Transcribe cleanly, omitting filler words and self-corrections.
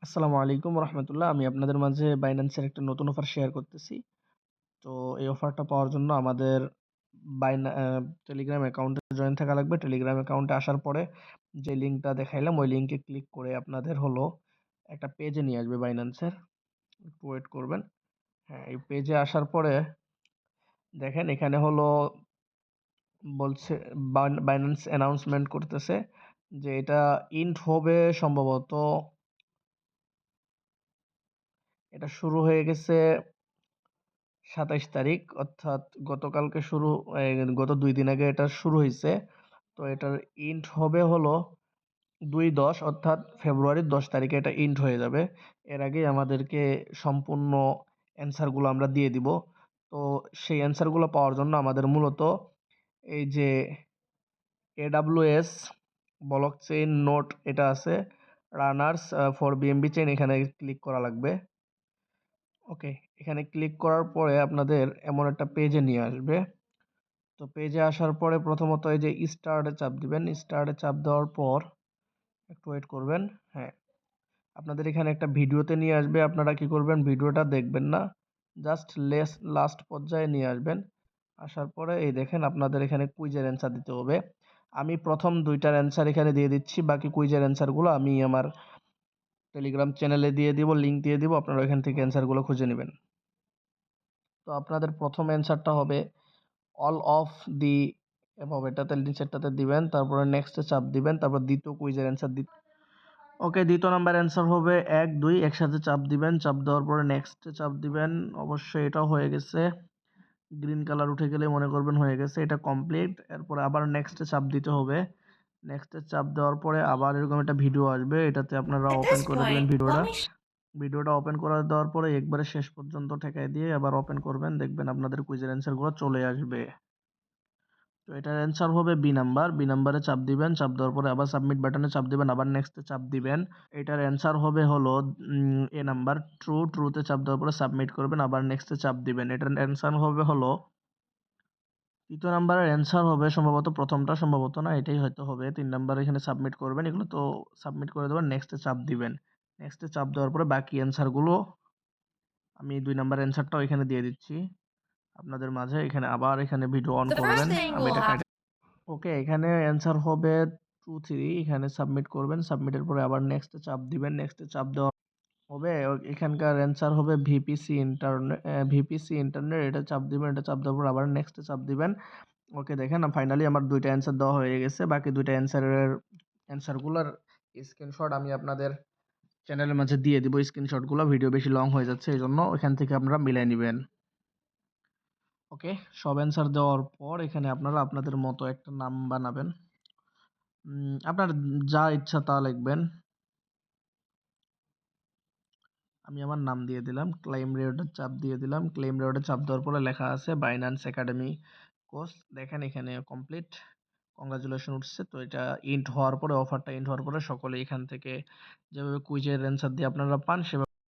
আসসালামু আলাইকুম রহমতুল্লাহ। আমি আপনাদের মাঝে বাইন্যান্সের একটা নতুন অফার শেয়ার করতেছি। তো এই অফারটা পাওয়ার জন্য আমাদের টেলিগ্রাম অ্যাকাউন্টে জয়েন থাকা লাগবে। টেলিগ্রাম অ্যাকাউন্টে আসার পরে যে লিঙ্কটা দেখাইলাম ওই লিঙ্কে ক্লিক করে আপনাদের হলো একটা পেজে নিয়ে আসবে বাইন্যান্সের। একটু ওয়েট করবেন। হ্যাঁ, এই পেজে আসার পরে দেখেন এখানে হলো বলছে বাইন্যান্স অ্যানাউন্সমেন্ট করতেছে যে এটা ইন্ট হবে সম্ভবত। এটা শুরু হয়ে গেছে ২৭ তারিখ, অর্থাৎ গতকালকে শুরু, গত ২ দিন আগে এটা শুরু হইছে। তো এটার ইন্ট হবে হলো ২/১০, অর্থাৎ ফেব্রুয়ারির ১০ তারিখে এটা ইন্ট হয়ে যাবে। এর আগেই আমাদেরকে সম্পূর্ণ অ্যান্সারগুলো আমরা দিয়ে দিব। তো সেই অ্যান্সারগুলো পাওয়ার জন্য আমাদের মূলত এই যে AWS ব্লকচেইন নোট এটা আছে, রানার্স ফর BNB চেইন, এখানে ক্লিক করা লাগবে। ওকে, এখানে ক্লিক করার পরে আপনাদের এমন একটা পেজে নিয়ে আসবে। তো পেজে আসার পরে প্রথমত এই যে স্টার্টে চাপ দিবেন। স্টার্টে চাপ দেওয়ার পর একটু ওয়েট করবেন। হ্যাঁ, আপনাদের এখানে একটা ভিডিওতে নিয়ে আসবে। আপনারা কি করবেন, ভিডিওটা দেখবেন না, জাস্ট লাস্ট পর্যায়ে নিয়ে আসবেন। আসার পরে এই দেখেন আপনাদের এখানে কুইজের অ্যান্সার দিতে হবে। আমি প্রথম 2টার অ্যান্সার এখানে দিয়ে দিচ্ছি, বাকি কুইজের অ্যান্সারগুলো আমি আমার টেলিগ্রাম চ্যানেলে দিয়ে দিব, লিঙ্ক দিয়ে দিব, আপনারা এখান থেকে অ্যান্সারগুলো খুঁজে নেবেন। তো আপনাদের প্রথম অ্যান্সারটা হবে অল অফ দি এভাবে, এটাতে নিচেরটাতে দিবেন, তারপরে নেক্সটে চাপ দিবেন, তারপর দ্বিতীয় কুইজের অ্যান্সার দিতে। ওকে, দ্বিতীয় নাম্বার অ্যান্সার হবে 1, 2 একসাথে চাপ দিবেন। চাপ দেওয়ার পরে নেক্সটে চাপ দিবেন। অবশ্যই এটাও হয়ে গেছে, গ্রিন কালার উঠে গেলে মনে করবেন হয়ে গেছে, এটা কমপ্লিট। এরপরে আবার নেক্সটে চাপ দিতে হবে। নেক্সটে চাপ দেওয়ার পরে আবার এরকম একটা ভিডিও আসবে, এটাতে আপনারা At ওপেন this করে দিবেন point, ভিডিওটা। let me ভিডিওটা ওপেন করে দেওয়ার পরে একবারে শেষ পর্যন্ত ঠেকাই দিয়ে আবার ওপেন করবেন, দেখবেন আপনাদের কুইজের অ্যান্সারগুলো চলে আসবে। তো এটার অ্যান্সার হবে বি নাম্বার। বি নাম্বারে চাপ দিবেন। চাপ দেওয়ার পরে আবার সাবমিট বাটনে চাপ দিবেন, আবার নেক্সটে চাপ দিবেন। এটার অ্যান্সার হবে হলো এ নাম্বার। ট্রুতে চাপ দেওয়ার পরে সাবমিট করবেন, আবার নেক্সটে চাপ দিবেন। এটার অ্যান্সার হবে হলো তৃতীয় নাম্বারের অ্যান্সার হবে সম্ভবত প্রথমটা, সম্ভবত না, এটাই হয়তো হবে। 3 নাম্বার এখানে সাবমিট করবেন, এগুলো তো সাবমিট করে দেবেন, নেক্সটে চাপ দিবেন। নেক্সটে চাপ দেওয়ার পরে বাকি অ্যান্সারগুলো আমি 2 নাম্বার অ্যান্সারটাও এখানে দিয়ে দিচ্ছি আপনাদের মাঝে। এখানে আবার এখানে ভিডিও অন the first করবেন, thing আমি we'll এটা have কাটে। ওকে, এখানে অ্যান্সার হবে 2, 3, এখানে সাবমিট করবেন। সাবমিটের পরে আবার নেক্সটে চাপ দিবেন। নেক্সটে চাপ দেওয়া হবে এখানকার অ্যান্সার হবে ভিপিসি ইন্টারনেট, এটা চাপ দিবেন। এটা চাপ দেওয়ার পর আবার নেক্সটে চাপ দিবেন। ওকে, দেখেন ফাইনালি আমার 2টা অ্যান্সার দেওয়া হয়ে গেছে। বাকি 2টা অ্যান্সারগুলোর স্ক্রিনশট আমি আপনাদের চ্যানেলের মাঝে দিয়ে দিব। স্ক্রিনশটগুলো ভিডিও বেশি লং হয়ে যাচ্ছে, এই জন্য ওইখান থেকে আপনারা মিলাই নেবেন। ওকে, সব অ্যান্সার দেওয়ার পর এখানে আপনারা আপনাদের মতো একটা নাম বানাবেন। আপনার যা ইচ্ছা তা লিখবেন। আমি আমার নাম দিয়ে দিলাম। ক্লেম রেওয়ার্ডের চাপ দিয়ে দিলাম। ক্লেম রেওয়ার্ডের চাপ দেওয়ার পরে লেখা আছে বাইন্যান্স একাডেমি কোর্স। দেখেন এখানে কমপ্লিট, কংগ্রাচুলেশন উঠছে। তো এটা ইন্ট হওয়ার পরে, অফারটা ইন্ট হওয়ার পরে সকলে এখান থেকে যেভাবে কুইজের অ্যান্সার দিয়ে আপনারা পান সেভাবে